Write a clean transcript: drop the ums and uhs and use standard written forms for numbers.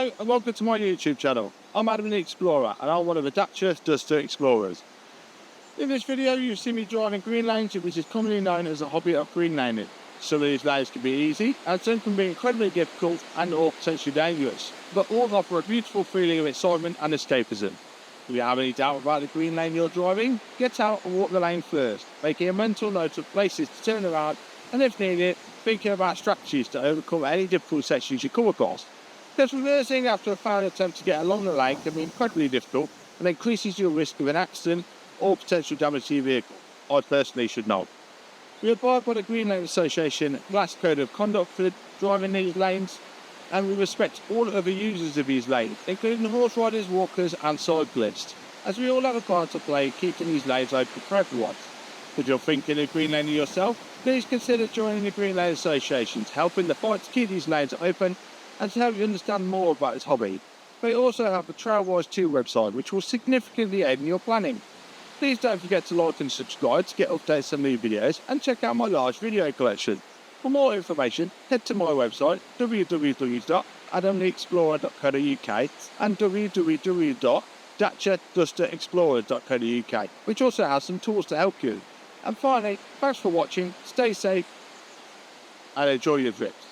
Hello and welcome to my YouTube channel. I'm Adam the Explorer and I'm one of the Dacia Duster Explorers. In this video you'll see me driving green lanes, which is commonly known as a hobby of green laning. Some of these lanes can be easy and some can be incredibly difficult and or potentially dangerous, but all offer a beautiful feeling of excitement and escapism. If you have any doubt about the green lane you're driving, get out and walk the lane first, making a mental note of places to turn around and if needed, thinking about strategies to overcome any difficult sections you come across. Because reversing after a failed attempt to get along the lane can be incredibly difficult and increases your risk of an accident or potential damage to your vehicle. I personally should know. We abide by the Green Lane Association Glass Code of Conduct for driving these lanes, and we respect all other users of these lanes, including horse riders, walkers and cyclists, as we all have a part to play keeping these lanes open for everyone. If you're thinking of green laning yourself, please consider joining the Green Lane Association to help in the fight to keep these lanes open and to help you understand more about this hobby. We also have the Trailwise 2 website, which will significantly aid in your planning. Please don't forget to like and subscribe to get updates on new videos and check out my large video collection. For more information, head to my website www.adamtheexplorer.co.uk and www.daciadusterexplorer.co.uk, which also has some tools to help you. And finally, thanks for watching, stay safe and enjoy your trips.